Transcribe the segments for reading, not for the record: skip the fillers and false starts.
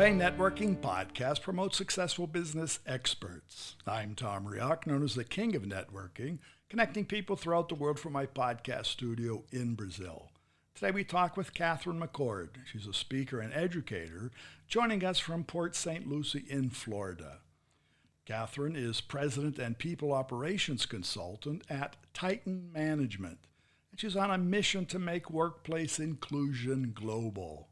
Café and Networking Podcast promotes successful business experts. I'm Tom Reaoch, known as the King of Networking, connecting people throughout the world from my podcast studio in Brazil. Today we talk with Katherine McCord. She's a speaker and educator, joining us from Port St Lucie in Florida. Katherine is President and People Operations Consultant at Titan Management, and she's on a mission to make workplace inclusion global.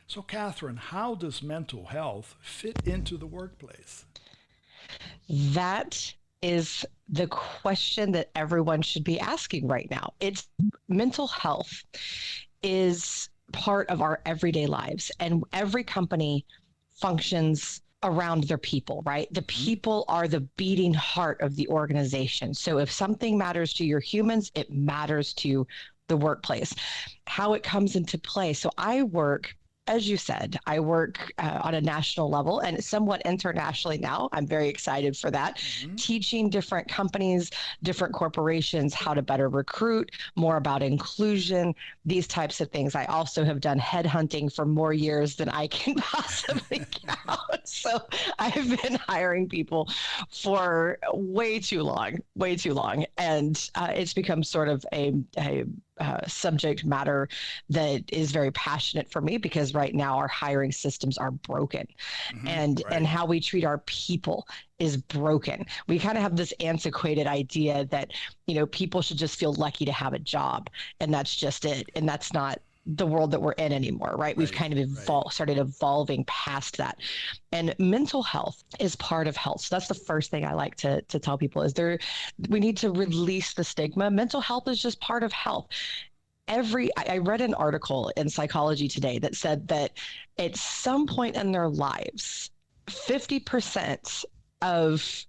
So, Katherine, how does mental health fit into the workplace? That is the question that everyone should be asking right now. It's mental health is part of our everyday lives, and every company functions around their people, right? The people are the beating heart of the organization. So if something matters to your humans, it matters to the workplace. How it comes into play. So I work, as you said, I work on a national level and somewhat internationally now. I'm very excited for that. Teaching different companies, different corporations how to better recruit, more about inclusion, these types of things. I also have done headhunting for more years than I can possibly count. So I've been hiring people for way too long. And it's become sort of a subject matter that is very passionate for me, because right now our hiring systems are broken, and how we treat our people is broken. We kind of have this antiquated idea that, people should just feel lucky to have a job, and that's just it. And that's not the world that we're in anymore, right? We've kind of started evolving past that. And mental health is part of health. So that's the first thing I like to tell people is we need to release the stigma. Mental health is just part of health. I read an article in Psychology Today that said that at some point in their lives, 50% of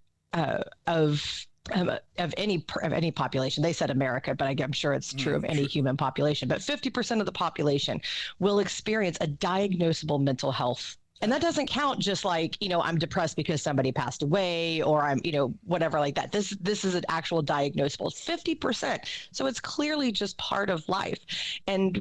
any population, they said America, but I'm sure it's true of any human population, but 50% of the population will experience a diagnosable mental health. And that doesn't count just like, I'm depressed because somebody passed away, or I'm, whatever like that. This is an actual diagnosable. It's 50%. So it's clearly just part of life. And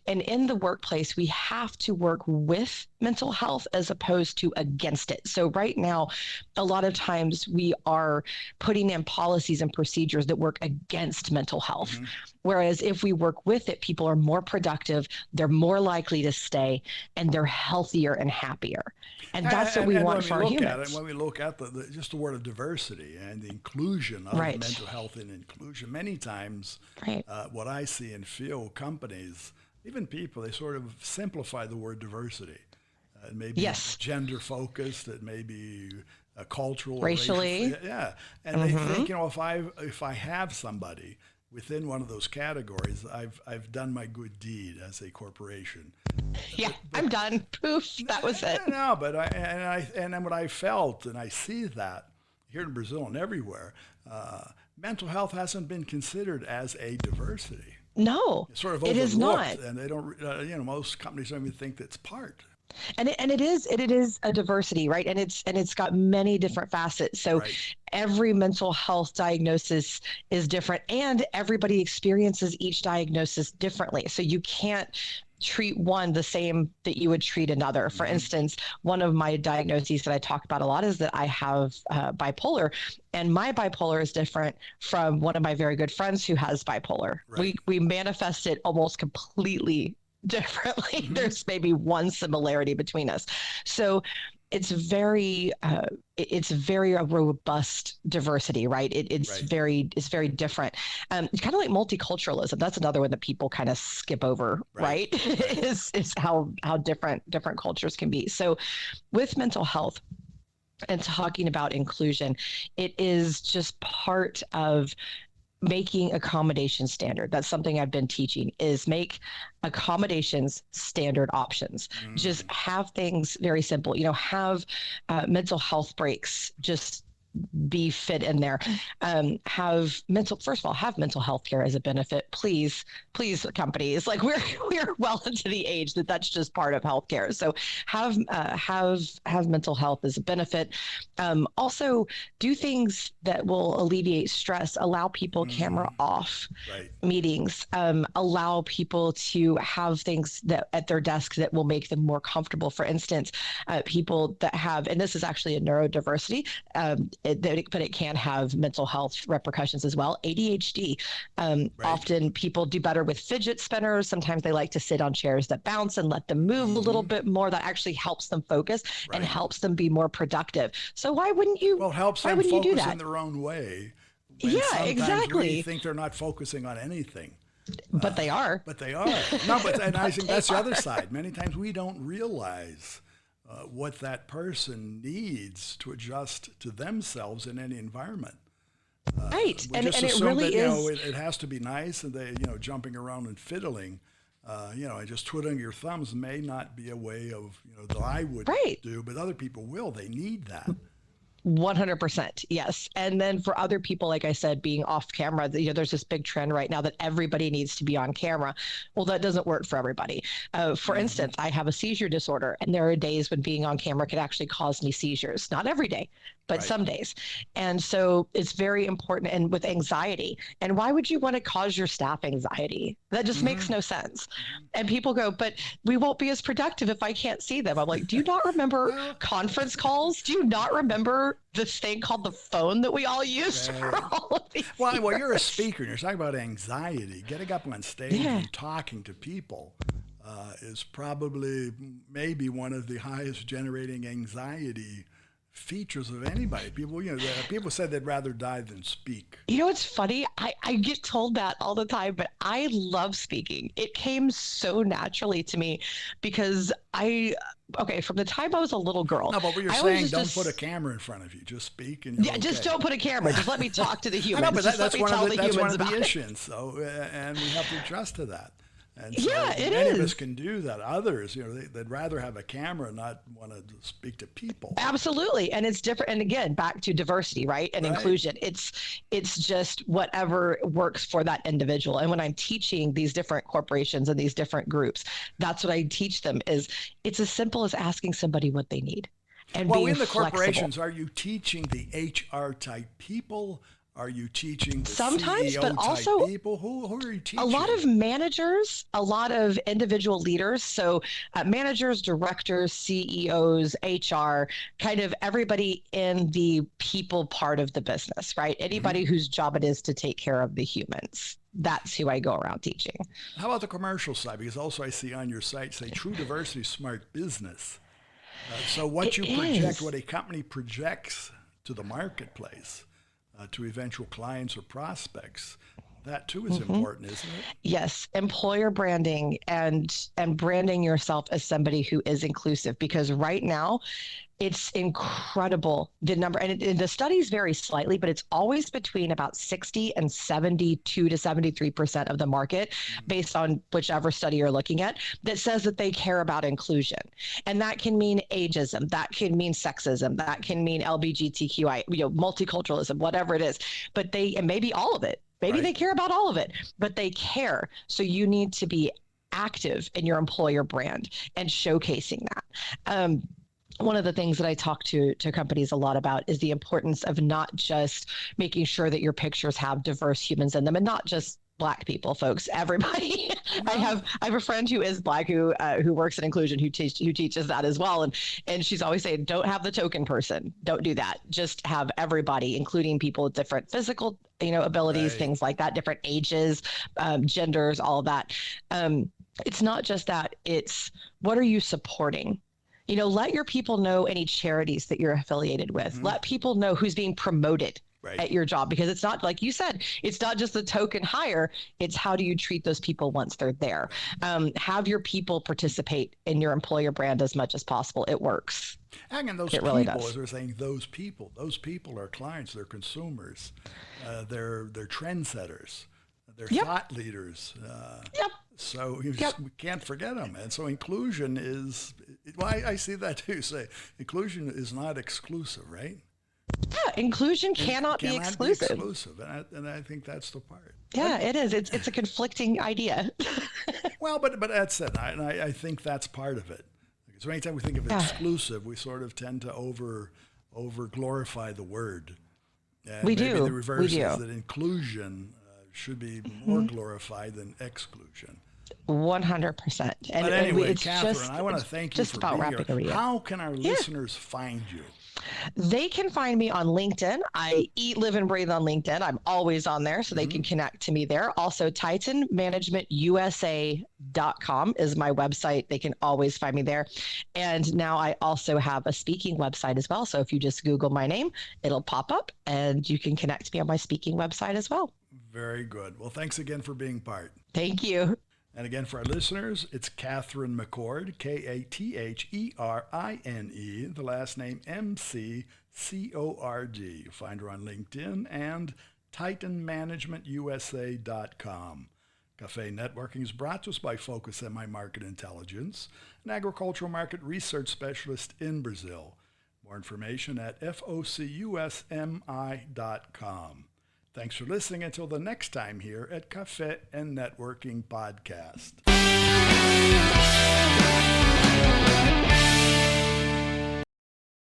in the workplace, we have to work with mental health as opposed to against it. So right now, a lot of times we are putting in policies and procedures that work against mental health. Whereas if we work with it, people are more productive, they're more likely to stay, and they're healthier and happier. And that's what we want for our humans. When we look at just the word of diversity and the inclusion of mental health and inclusion, many times what I see and feel companies, even people, they sort of simplify the word diversity. It may be gender focused, it may be cultural, racially. And they think, if I have somebody within one of those categories, I've done my good deed as a corporation. But I'm done. Poof, that was it. No, but then what I felt, and I see that here in Brazil and everywhere, mental health hasn't been considered as a diversity. No, it's sort of it is not. And they don't. Most companies don't even think that's part. And it is a diversity, right? And it's got many different facets. So every mental health diagnosis is different, and everybody experiences each diagnosis differently. So you can't treat one the same that you would treat another. For instance, one of my diagnoses that I talk about a lot is that I have bipolar, and my bipolar is different from one of my very good friends who has bipolar. We manifest it almost completely differently. There's maybe one similarity between us. So it's very a robust diversity, right? It's very different. It's kind of like multiculturalism. That's another one that people kind of skip over, right? is how different cultures can be. So with mental health and talking about inclusion, it is just part of making accommodations standard. That's something I've been teaching, is make accommodations standard options. Just have things very simple, have mental health breaks, just be fit in there. First of all, have mental health care as a benefit, please, companies. Like we're well into the age that that's just part of healthcare. So have mental health as a benefit. Also, do things that will alleviate stress. Allow people camera off meetings. Allow people to have things that at their desk that will make them more comfortable. For instance, people that have, and this is actually a neurodiversity, but it can have mental health repercussions as well. ADHD. Often people do better with fidget spinners. Sometimes they like to sit on chairs that bounce and let them move a little bit more. That actually helps them focus and helps them be more productive. So why wouldn't you? Well, helps them focus in their own way. Yeah, exactly. We think they're not focusing on anything. But they are. But they are. No, and I think that's the other side. Many times we don't realize what that person needs to adjust to themselves in any environment. Right. We just assume it really is. It has to be nice, and they, jumping around and fiddling, and just twiddling your thumbs may not be a way of, that I would do, but other people will. They need that. 100%. Yes. And then for other people, like I said, being off camera, there's this big trend right now that everybody needs to be on camera. Well, that doesn't work for everybody. For instance, I have a seizure disorder, and there are days when being on camera could actually cause me seizures. Not every day, but some days. And so it's very important. And with anxiety, and why would you want to cause your staff anxiety? That just makes no sense. And people go, but we won't be as productive if I can't see them. I'm like, do you not remember conference calls? Do you not remember this thing called the phone that we all use for all of these? Well, you're a speaker and you're talking about anxiety. Getting up on stage and talking to people is probably maybe one of the highest generating anxiety features of anybody. People said they'd rather die than speak. It's funny. I get told that all the time, but I love speaking. It came so naturally to me because from the time I was a little girl. No, but what you're saying, don't put a camera in front of you. Just speak. And just don't put a camera. Just let me talk to the humans. I know, but that's one of the issues. So, and we have to adjust to that. And so many of us can do that. Others, they'd rather have a camera, not want to speak to people. Absolutely. And it's different. And again, back to diversity, right? And inclusion. It's just whatever works for that individual. And when I'm teaching these different corporations and these different groups, that's what I teach them is it's as simple as asking somebody what they need. And being in the flexible. Corporations, are you teaching the HR type people? Are you teaching the sometimes, CEO but also people? Who are you teaching? A lot of managers, a lot of individual leaders. So managers, directors, CEOs, HR, kind of everybody in the people part of the business, right? Anybody whose job it is to take care of the humans. That's who I go around teaching. How about the commercial side? Because also I see on your site say true diversity, smart business. So what what a company projects to the marketplace, to eventual clients or prospects, that too is important, isn't it? Yes, employer branding and branding yourself as somebody who is inclusive, because right now it's incredible the number, and the studies vary slightly, but it's always between about 60 and 72 to 73% of the market, based on whichever study you're looking at, that says that they care about inclusion. And that can mean ageism, that can mean sexism, that can mean LGBTQI, multiculturalism, whatever it is. But and maybe all of it. Maybe they care about all of it, but they care. So you need to be active in your employer brand and showcasing that. One of the things that I talk to companies a lot about is the importance of not just making sure that your pictures have diverse humans in them, and not just Black people, folks, everybody. I have a friend who is Black who works in inclusion, who teaches that as well. And she's always saying, don't have the token person. Don't do that. Just have everybody, including people with different physical, abilities, things like that, different ages, genders, all of that. It's not just that. It's what are you supporting? Let your people know any charities that you're affiliated with. Let people know who's being promoted at your job, because it's not, like you said, it's not just the token hire. It's how do you treat those people once they're there? Have your people participate in your employer brand as much as possible. It works. And those it people, really does. As we're saying, those people are clients, they're consumers, they're trendsetters, they're thought leaders. So we can't forget them. And so inclusion is, I see that too. Say inclusion is not exclusive, right? Yeah, inclusion cannot be exclusive. And I think that's the part. Yeah, it is. It's a conflicting idea. Well, but that's it. I think that's part of it. So anytime we think of exclusive, we sort of tend to over glorify the word. And we maybe do. the reverse is that inclusion should be more glorified than exclusion. 100%. And but anyway, it's Catherine, just, I want to thank you for being here. How can our listeners find you? They can find me on LinkedIn. I eat, live, and breathe on LinkedIn. I'm always on there, so they can connect to me there. Also, TitanManagementUSA.com is my website. They can always find me there. And now I also have a speaking website as well. So if you just Google my name, it'll pop up, and you can connect me on my speaking website as well. Very good. Well, thanks again for being part. Thank you. And again, for our listeners, it's Katherine McCord, Katherine, the last name McCord. You find her on LinkedIn and TitanManagementUSA.com. Café Networking is brought to us by Focus MI Market Intelligence, an agricultural market research specialist in Brazil. More information at FOCUSMI.com. Thanks for listening until the next time here at Café and Networking Podcast.